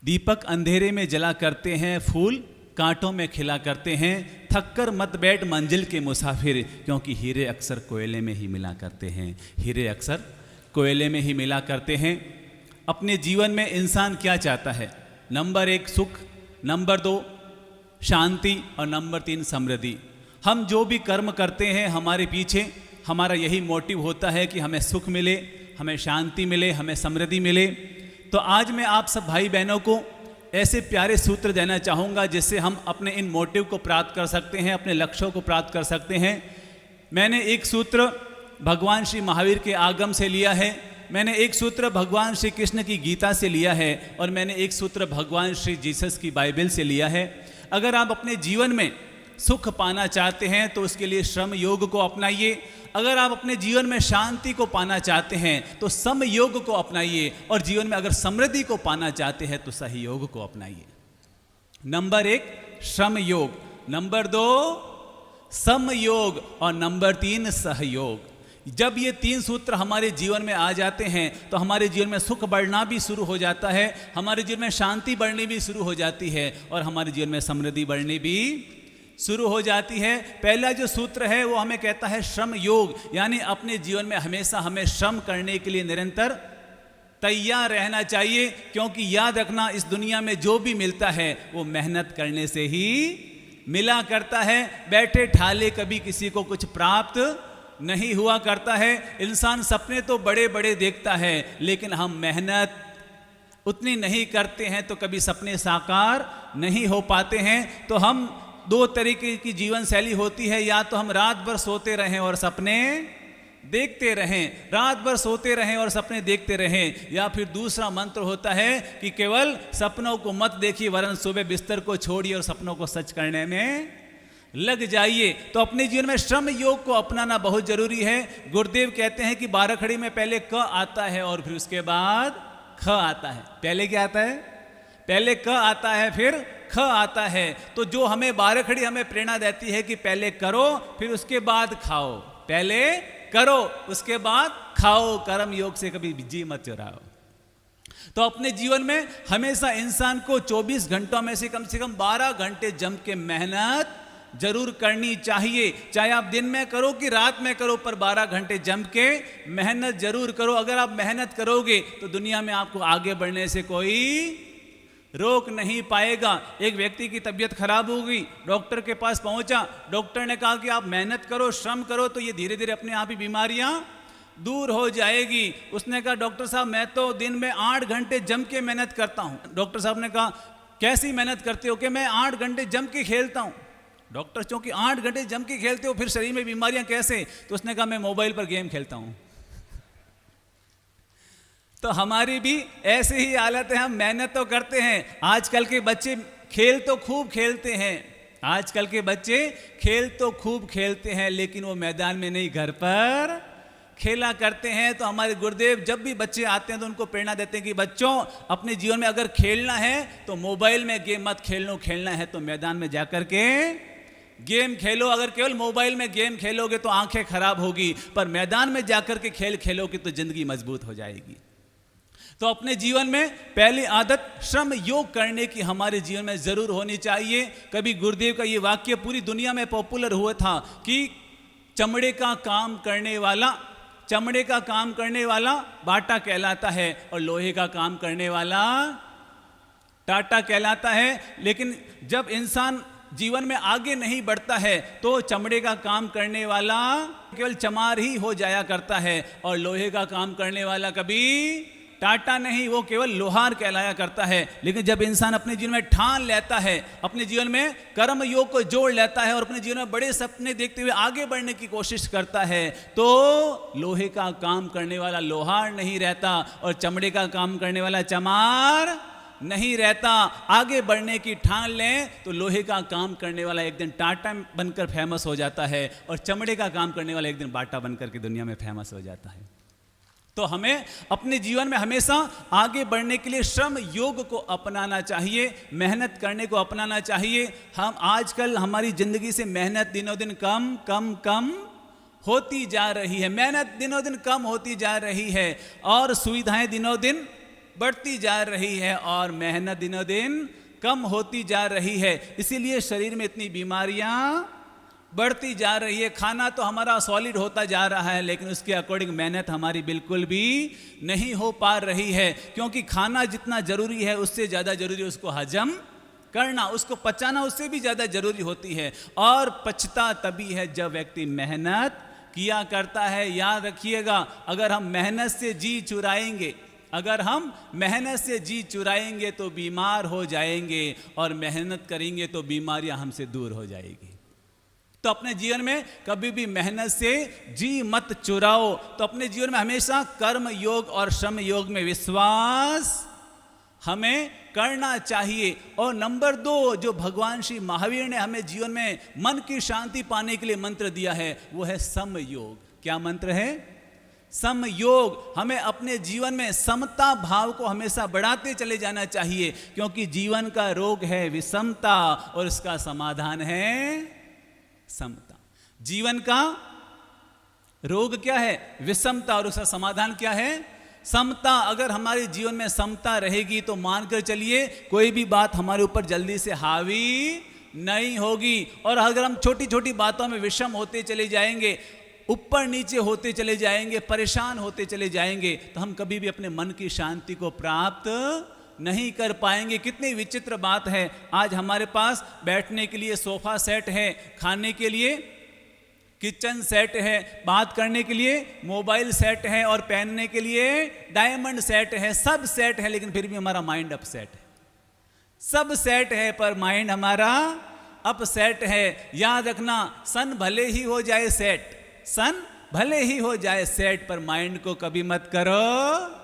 दीपक अंधेरे में जला करते हैं, फूल कांटों में खिला करते हैं। थककर मत बैठ मंजिल के मुसाफिर, क्योंकि हीरे अक्सर कोयले में ही मिला करते हैं। हीरे अक्सर कोयले में ही मिला करते हैं। अपने जीवन में इंसान क्या चाहता है? नंबर 1 सुख, नंबर 2 शांति और नंबर 3 समृद्धि। हम जो भी कर्म करते हैं हमारे पीछे हमारा यही मोटिव होता है कि हमें सुख मिले, हमें शांति मिले, हमें समृद्धि मिले। तो आज मैं आप सब भाई बहनों को ऐसे प्यारे सूत्र देना चाहूँगा जिससे हम अपने इन मोटिव को प्राप्त कर सकते हैं, अपने लक्ष्यों को प्राप्त कर सकते हैं। मैंने एक सूत्र भगवान श्री महावीर के आगम से लिया है, मैंने एक सूत्र भगवान श्री कृष्ण की गीता से लिया है और मैंने एक सूत्र भगवान श्री जीसस की बाइबल से लिया है। अगर आप अपने जीवन में सुख पाना चाहते हैं तो उसके लिए श्रम योग को अपनाइए। अगर आप अपने जीवन में शांति को पाना चाहते हैं तो सम योग को अपनाइए और जीवन में अगर समृद्धि को पाना चाहते हैं तो सहयोग को अपनाइए। नंबर 1 श्रम योग, नंबर 2 सम योग और नंबर 3 सहयोग। जब ये 3 सूत्र हमारे जीवन में आ जाते हैं तो हमारे जीवन में सुख बढ़ना भी शुरू हो जाता है, हमारे जीवन में शांति बढ़नी भी शुरू हो जाती है और हमारे जीवन में समृद्धि बढ़नी भी शुरू हो जाती है। पहला जो सूत्र है वो हमें कहता है श्रम योग, यानी अपने जीवन में हमेशा हमें श्रम करने के लिए निरंतर तैयार रहना चाहिए, क्योंकि याद रखना इस दुनिया में जो भी मिलता है वो मेहनत करने से ही मिला करता है। बैठे ठाले कभी किसी को कुछ प्राप्त नहीं हुआ करता है। इंसान सपने तो बड़े बड़े देखता है लेकिन हम मेहनत उतनी नहीं करते हैं तो कभी सपने साकार नहीं हो पाते हैं। तो हम 2 तरीके की जीवन शैली होती है, या तो हम रात भर सोते रहें और सपने देखते रहें, रात भर सोते रहें और सपने देखते रहें, या फिर दूसरा मंत्र होता है कि केवल सपनों को मत देखिए वरन सुबह बिस्तर को छोड़िए और सपनों को सच करने में लग जाइए। तो अपने जीवन में श्रम योग को अपनाना बहुत जरूरी है। गुरुदेव कहते हैं कि 12 खड़ी में पहले क आता है और फिर उसके बाद ख आता है। पहले क्या आता है? पहले क आता है फिर ख आता है। तो जो हमें 12 खड़ी हमें प्रेरणा देती है कि पहले करो फिर उसके बाद खाओ, पहले करो उसके बाद खाओ, कर्म योग से कभी जी मत चुराओ। तो अपने जीवन में हमेशा इंसान को 24 घंटों में से कम 12 घंटे जम के मेहनत जरूर करनी चाहिए। चाहे आप दिन में करो कि रात में करो, पर 12 घंटे जम के मेहनत जरूर करो। अगर आप मेहनत करोगे तो दुनिया में आपको आगे बढ़ने से कोई रोक नहीं पाएगा। एक व्यक्ति की तबीयत खराब हो गई, डॉक्टर के पास पहुंचा, डॉक्टर ने कहा कि आप मेहनत करो, श्रम करो तो ये धीरे धीरे अपने आप ही बीमारियां दूर हो जाएगी। उसने कहा डॉक्टर साहब मैं तो दिन में 8 घंटे जम के मेहनत करता हूं। डॉक्टर साहब ने कहा कैसी मेहनत करते हो? कि मैं 8 घंटे जम के खेलता हूं। डॉक्टर चूंकि 8 घंटे जम के खेलते हो फिर शरीर में बीमारियां कैसे? तो उसने कहा मैं मोबाइल पर गेम खेलता हूं। तो हमारी भी ऐसे ही हालत है, हम मेहनत तो करते हैं। आजकल के बच्चे खेल तो खूब खेलते हैं, आजकल के बच्चे खेल तो खूब खेलते हैं लेकिन वो मैदान में नहीं घर पर खेला करते हैं। तो हमारे गुरुदेव जब भी बच्चे आते हैं तो उनको प्रेरणा देते हैं कि बच्चों अपने जीवन में अगर खेलना है तो मोबाइल में गेम मत खेलो, खेलना है तो मैदान में जाकर के गेम खेलो। अगर केवल मोबाइल में गेम खेलोगे तो आंखें खराब होगी, पर मैदान में जाकर के खेल खेलोगे तो जिंदगी मजबूत हो जाएगी। तो अपने जीवन में पहली आदत श्रम योग करने की हमारे जीवन में जरूर होनी चाहिए। कभी गुरुदेव का ये वाक्य पूरी दुनिया में पॉपुलर हुआ था कि चमड़े का काम करने वाला बाटा कहलाता है और लोहे का काम करने वाला टाटा कहलाता है। लेकिन जब इंसान जीवन में आगे नहीं बढ़ता है तो चमड़े का काम करने वाला केवल चमार ही हो जाया करता है और लोहे का काम करने वाला कभी टाटा नहीं, वो केवल लोहार कहलाया करता है। लेकिन जब इंसान अपने जीवन में ठान लेता है, अपने जीवन में कर्म योग को जोड़ लेता है और अपने जीवन में बड़े सपने देखते हुए आगे बढ़ने की कोशिश करता है तो लोहे का काम करने वाला लोहार नहीं रहता और चमड़े का काम करने वाला चमार नहीं रहता। आगे बढ़ने की ठान लें तो लोहे का काम करने वाला एक दिन टाटा बनकर फेमस हो जाता है और चमड़े का काम करने वाला एक दिन बाटा बनकर के दुनिया में फेमस हो जाता है। तो हमें अपने जीवन में हमेशा आगे बढ़ने के लिए श्रम योग को अपनाना चाहिए, मेहनत करने को अपनाना चाहिए। हम आजकल हमारी जिंदगी से मेहनत दिनों दिन कम होती जा रही है, मेहनत दिनों दिन कम होती जा रही है और सुविधाएं दिनों दिन बढ़ती जा रही है और मेहनत दिनों दिन कम होती जा रही है। इसीलिए शरीर में इतनी बीमारियां बढ़ती जा रही है। खाना तो हमारा सॉलिड होता जा रहा है, लेकिन उसके अकॉर्डिंग मेहनत हमारी बिल्कुल भी नहीं हो पा रही है, क्योंकि खाना जितना जरूरी है उससे ज़्यादा जरूरी है उसको हजम करना, उसको पचाना उससे भी ज़्यादा जरूरी होती है। और पचता तभी है जब व्यक्ति मेहनत किया करता है। याद रखिएगा, अगर हम मेहनत से जी चुराएंगे, अगर हम मेहनत से जी चुराएंगे तो बीमार हो जाएंगे, और मेहनत करेंगे तो बीमारियां हमसे दूर हो जाएगी। तो अपने जीवन में कभी भी मेहनत से जी मत चुराओ। तो अपने जीवन में हमेशा कर्म योग और श्रम योग में विश्वास हमें करना चाहिए। और नंबर 2, जो भगवान श्री महावीर ने हमें जीवन में मन की शांति पाने के लिए मंत्र दिया है, वो है समयोग। क्या मंत्र है? समयोग। हमें अपने जीवन में समता भाव को हमेशा बढ़ाते चले जाना चाहिए, क्योंकि जीवन का रोग है विषमता और इसका समाधान है समता। जीवन का रोग क्या है? विषमता, और उसका समाधान क्या है? समता। अगर हमारे जीवन में समता रहेगी तो मानकर चलिए कोई भी बात हमारे ऊपर जल्दी से हावी नहीं होगी। और अगर हम छोटी छोटी बातों में विषम होते चले जाएंगे, ऊपर नीचे होते चले जाएंगे, परेशान होते चले जाएंगे, तो हम कभी भी अपने मन की शांति को प्राप्त नहीं कर पाएंगे। कितनी विचित्र बात है, आज हमारे पास बैठने के लिए सोफा सेट है, खाने के लिए किचन सेट है, बात करने के लिए मोबाइल सेट है, और पहनने के लिए डायमंड सेट है, सब सेट है, लेकिन फिर भी हमारा माइंड अपसेट है। सब सेट है पर माइंड हमारा अपसेट है। याद रखना, सन भले ही हो जाए सेट, सन भले ही हो जाए सेट, पर माइंड को कभी मत करो,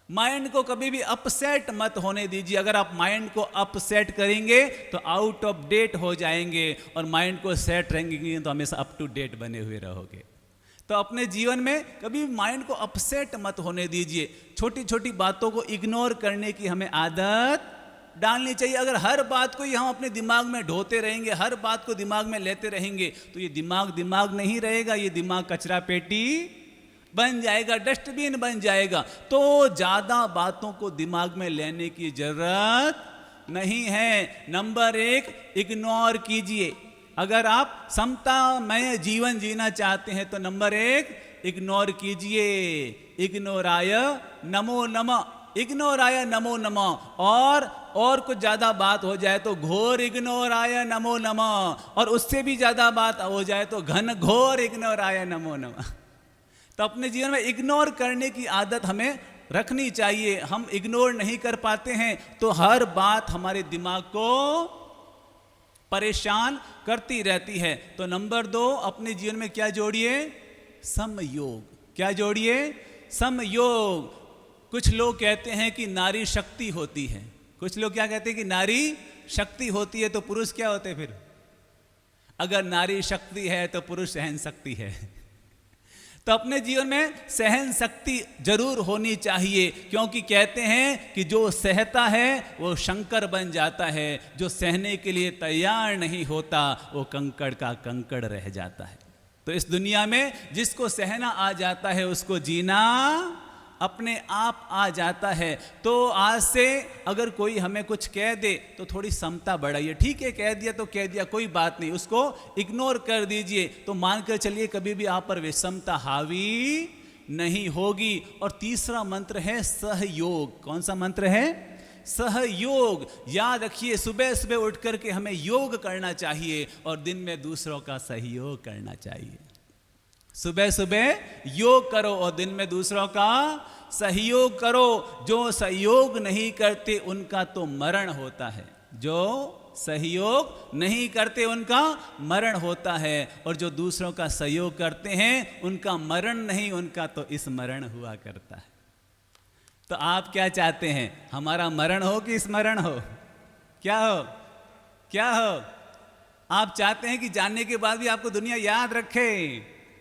माइंड को कभी भी अपसेट मत होने दीजिए। अगर आप माइंड को अपसेट करेंगे तो आउट ऑफ डेट हो जाएंगे, और माइंड को सेट रहेंगे तो हमेशा अप टू डेट बने हुए रहोगे। तो अपने जीवन में कभी माइंड को अपसेट मत होने दीजिए। छोटी छोटी बातों को इग्नोर करने की हमें आदत डालनी चाहिए। अगर हर बात को ही हम अपने दिमाग में ढोते रहेंगे, हर बात को दिमाग में लेते रहेंगे, तो ये दिमाग दिमाग नहीं रहेगा, ये दिमाग कचरा पेटी बन जाएगा, डस्टबिन बन जाएगा। तो ज़्यादा बातों को दिमाग में लेने की जरूरत नहीं है। नंबर 1, इग्नोर कीजिए। अगर आप समतामय जीवन जीना चाहते हैं तो नंबर 1, इग्नोर कीजिए। इग्नोराय नमो नमः, इग्नोराय नमो नमः। और कुछ ज़्यादा बात हो जाए तो घोर इग्नोराय नमो नमः, और उससे भी ज़्यादा बात हो जाए तो घन घोर इग्नोराय नमो नमः। तो अपने जीवन में इग्नोर करने की आदत हमें रखनी चाहिए। हम इग्नोर नहीं कर पाते हैं तो हर बात हमारे दिमाग को परेशान करती रहती है। तो नंबर 2, अपने जीवन में क्या जोड़िए? समयोग। क्या जोड़िए? समयोग। कुछ लोग कहते हैं कि नारी शक्ति होती है, कुछ लोग क्या कहते हैं कि नारी शक्ति होती है, तो पुरुष क्या होते हैं फिर? अगर नारी शक्ति है तो पुरुष सहन शक्ति है। तो अपने जीवन में सहन शक्ति जरूर होनी चाहिए, क्योंकि कहते हैं कि जो सहता है वो शंकर बन जाता है, जो सहने के लिए तैयार नहीं होता वो कंकड़ का कंकड़ रह जाता है। तो इस दुनिया में जिसको सहना आ जाता है उसको जीना अपने आप आ जाता है। तो आज से अगर कोई हमें कुछ कह दे तो थोड़ी समता बढ़ाइए। ठीक है, कह दिया तो कह दिया, कोई बात नहीं, उसको इग्नोर कर दीजिए। तो मानकर चलिए कभी भी आप पर विषमता हावी नहीं होगी। और तीसरा मंत्र है सहयोग। कौन सा मंत्र है? सहयोग। याद रखिए, सुबह सुबह उठ करके हमें योग करना चाहिए और दिन में दूसरों का सहयोग करना चाहिए। सुबह सुबह योग करो और दिन में दूसरों का सहयोग करो। जो सहयोग नहीं करते उनका तो मरण होता है, जो सहयोग नहीं करते उनका मरण होता है, और जो दूसरों का सहयोग करते हैं उनका मरण नहीं, उनका तो स्मरण हुआ करता है। तो आप क्या चाहते हैं? हमारा मरण हो कि स्मरण हो? क्या हो? क्या हो? आप चाहते हैं कि जानने के बाद भी आपको दुनिया याद रखे,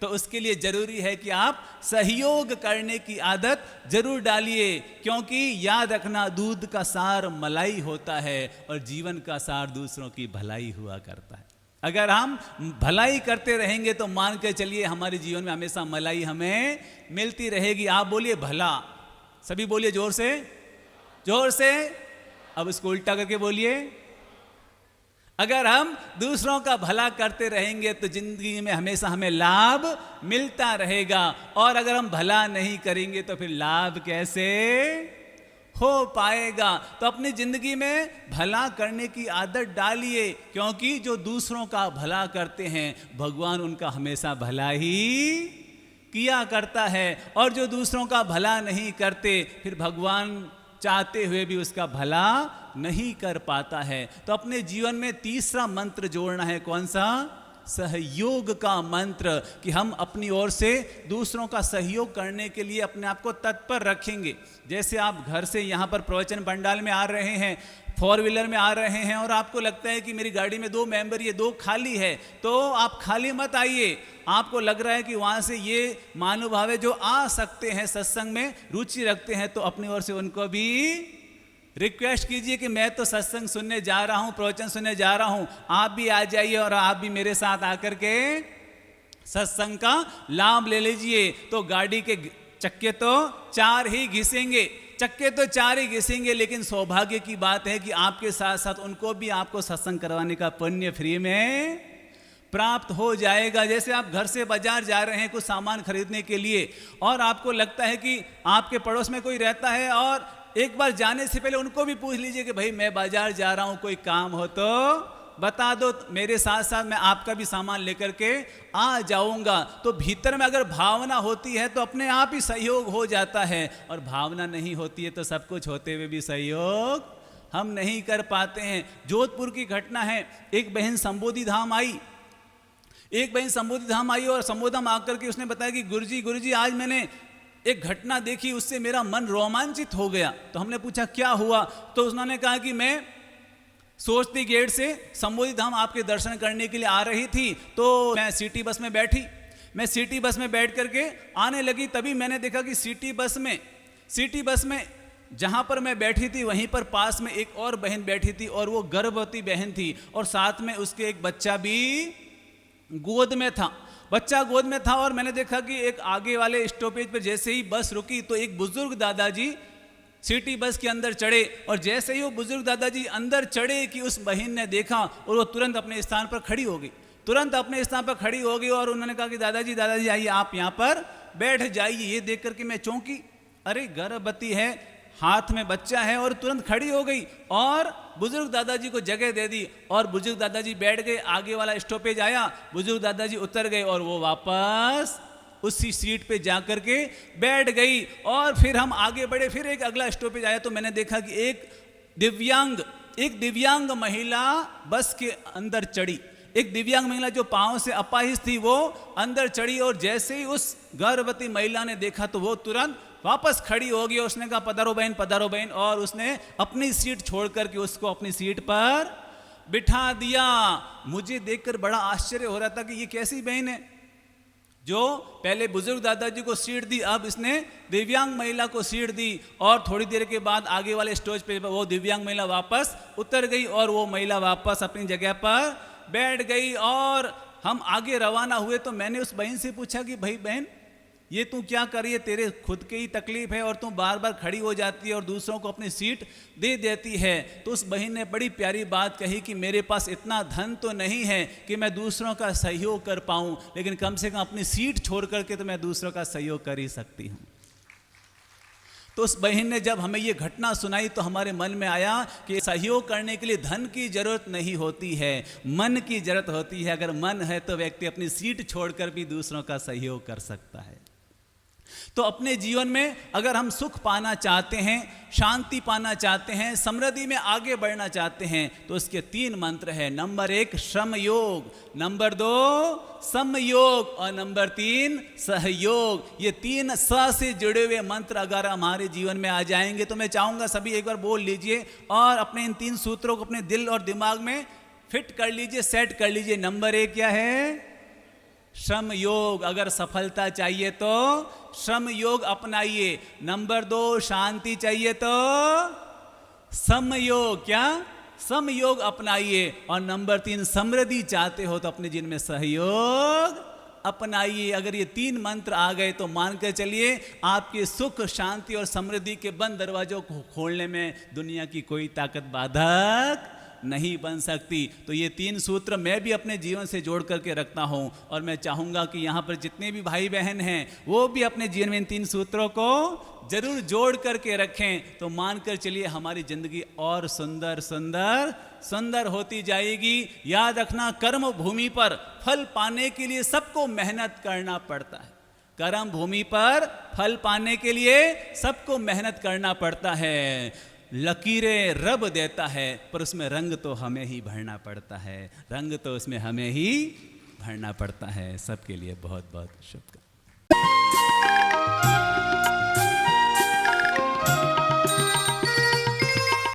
तो उसके लिए जरूरी है कि आप सहयोग करने की आदत जरूर डालिए। क्योंकि याद रखना, दूध का सार मलाई होता है और जीवन का सार दूसरों की भलाई हुआ करता है। अगर हम भलाई करते रहेंगे तो मान के चलिए हमारे जीवन में हमेशा मलाई हमें मिलती रहेगी। आप बोलिए भला, सभी बोलिए जोर से, जोर से। अब इसको उल्टा करके बोलिए। अगर हम दूसरों का भला करते रहेंगे तो जिंदगी में हमेशा हमें लाभ मिलता रहेगा, और अगर हम भला नहीं करेंगे तो फिर लाभ कैसे हो पाएगा। तो अपनी जिंदगी में भला करने की आदत डालिए, क्योंकि जो दूसरों का भला करते हैं भगवान उनका हमेशा भला ही किया करता है, और जो दूसरों का भला नहीं करते फिर भगवान चाहते हुए भी उसका भला नहीं कर पाता है। तो अपने जीवन में तीसरा मंत्र जोड़ना है, कौन सा? सहयोग का मंत्र, कि हम अपनी ओर से दूसरों का सहयोग करने के लिए अपने आप को तत्पर रखेंगे। जैसे आप घर से यहाँ पर प्रवचन पंडाल में आ रहे हैं, 4 व्हीलर में आ रहे हैं, और आपको लगता है कि मेरी गाड़ी में 2 मेंबर, ये 2 खाली है, तो आप खाली मत आइए। आपको लग रहा है कि वहाँ से ये महानुभाव है जो आ सकते हैं, सत्संग में रुचि रखते हैं, तो अपनी ओर से उनको भी रिक्वेस्ट कीजिए कि मैं तो सत्संग सुनने जा रहा हूँ, प्रवचन सुनने जा रहा हूँ, आप भी आ जाइए और आप भी मेरे साथ आकर के सत्संग का लाभ ले लीजिए। तो गाड़ी के चक्के तो 4 ही घिसेंगे, चक्के तो 4 ही घिसेंगे, लेकिन सौभाग्य की बात है कि आपके साथ साथ उनको भी आपको सत्संग करवाने का पुण्य फ्री में प्राप्त हो जाएगा। जैसे आप घर से बाजार जा रहे हैं कुछ सामान खरीदने के लिए, और आपको लगता है कि आपके पड़ोस में कोई रहता है, और एक बार जाने से पहले उनको भी पूछ लीजिए कि भाई मैं बाजार जा रहा हूं, कोई काम हो तो बता दो, मेरे साथ साथ मैं आपका भी सामान लेकर के आ जाऊंगा। तो भीतर में अगर भावना होती है तो अपने आप ही सहयोग हो जाता है, और भावना नहीं होती है तो सब कुछ होते हुए भी सहयोग हम नहीं कर पाते हैं। जोधपुर की घटना है, एक बहन संबोधि धाम आई, और संबोधि धाम आकर के उसने बताया कि गुरुजी आज मैंने एक घटना देखी, उससे मेरा मन रोमांचित हो गया। तो हमने पूछा क्या हुआ? तो उन्होंने कहा कि मैं सोचती गेट से संबोधि धाम आपके दर्शन करने के लिए आ रही थी, तो मैं सिटी बस में बैठी, मैं सिटी बस में बैठ करके आने लगी, तभी मैंने देखा कि सिटी बस में जहाँ पर मैं बैठी थी वहीं पर पास में एक और बहन बैठी थी, और वो गर्भवती बहन थी, और साथ में उसके एक बच्चा भी गोद में था, और मैंने देखा कि एक आगे वाले स्टॉपेज पर जैसे ही बस रुकी तो एक बुजुर्ग दादाजी सिटी बस के अंदर चढ़े, और जैसे ही वो बुजुर्ग दादाजी अंदर चढ़े कि उस बहन ने देखा और वो तुरंत अपने स्थान पर खड़ी हो गई, और उन्होंने कहा कि दादाजी आइए आप यहाँ पर बैठ जाइए। ये देख करके मैं चौंकी, अरे गर्भवती है, हाथ में बच्चा है, और तुरंत खड़ी हो गई और बुजुर्ग दादाजी को जगह दे दी, और बुजुर्ग दादाजी बैठ गए। आगे वाला स्टॉपेज आया, बुजुर्ग दादाजी उतर गए और वो वापस उसी सीट पे जाकर के बैठ गई। और फिर हम आगे बढ़े, फिर एक अगला स्टॉपेज आया, तो मैंने देखा कि एक दिव्यांग महिला बस के अंदर चढ़ी, एक दिव्यांग महिला जो पांव से अपाहिज थी वो अंदर चढ़ी, और जैसे ही उस गर्भवती महिला ने देखा तो वो तुरंत वापस खड़ी हो गई। उसने कहा पधारो बहन, और उसने अपनी सीट छोड़ करके उसको अपनी सीट पर बिठा दिया। मुझे देखकर बड़ा आश्चर्य हो रहा था कि ये कैसी बहन है जो पहले बुजुर्ग दादाजी को सीट दी, अब इसने दिव्यांग महिला को सीट दी, और थोड़ी देर के बाद आगे वाले स्टेज पे वो दिव्यांग महिला वापस उतर गई और वो महिला वापस अपनी जगह पर बैठ गई। और हम आगे रवाना हुए तो मैंने उस बहन से पूछा कि भाई बहन, ये तू क्या कर रही है? तेरे खुद की ही तकलीफ है और तू बार बार खड़ी हो जाती है और दूसरों को अपनी सीट दे देती है। तो उस बहन ने बड़ी प्यारी बात कही कि मेरे पास इतना धन तो नहीं है कि मैं दूसरों का सहयोग कर पाऊं, लेकिन कम से कम अपनी सीट छोड़ करके तो मैं दूसरों का सहयोग कर ही सकती हूं। तो उस बहन ने जब हमें ये घटना सुनाई तो हमारे मन में आया कि सहयोग करने के लिए धन की जरूरत नहीं होती है, मन की जरूरत होती है। अगर मन है तो व्यक्ति अपनी सीट छोड़कर भी दूसरों का सहयोग कर सकता है। तो अपने जीवन में अगर हम सुख पाना चाहते हैं, शांति पाना चाहते हैं, समृद्धि में आगे बढ़ना चाहते हैं, तो उसके 3 मंत्र हैं। नंबर 1 श्रम योग, नंबर 2 समयोग, और नंबर 3 सहयोग। ये 3 स से जुड़े हुए मंत्र अगर हमारे जीवन में आ जाएंगे तो मैं चाहूंगा सभी एक बार बोल लीजिए और अपने इन 3 सूत्रों को अपने दिल और दिमाग में फिट कर लीजिए, सेट कर लीजिए। नंबर 1 क्या है? श्रम योग। अगर सफलता चाहिए तो श्रम योग अपनाइए। नंबर 2 शांति चाहिए तो समयोग, क्या? समयोग अपनाइए। और नंबर 3 समृद्धि चाहते हो तो अपने जीवन में सहयोग अपनाइए। अगर ये 3 मंत्र आ गए तो मान कर चलिए आपके सुख, शांति और समृद्धि के बंद दरवाजों को खोलने में दुनिया की कोई ताकत बाधक नहीं बन सकती। तो ये 3 सूत्र मैं भी अपने जीवन से जोड़ करके रखता हूँ और मैं चाहूँगा कि यहाँ पर जितने भी भाई बहन हैं वो भी अपने जीवन में इन 3 सूत्रों को जरूर जोड़ करके रखें। तो मानकर चलिए हमारी जिंदगी और सुंदर सुंदर सुंदर होती जाएगी। याद रखना, कर्म भूमि पर फल पाने के लिए सबको मेहनत करना पड़ता है। कर्म भूमि पर फल पाने के लिए सबको मेहनत करना पड़ता है। लकीरें रब देता है पर उसमें रंग तो हमें ही भरना पड़ता है। रंग तो उसमें हमें ही भरना पड़ता है। सबके लिए बहुत बहुत शुभकामनाएं।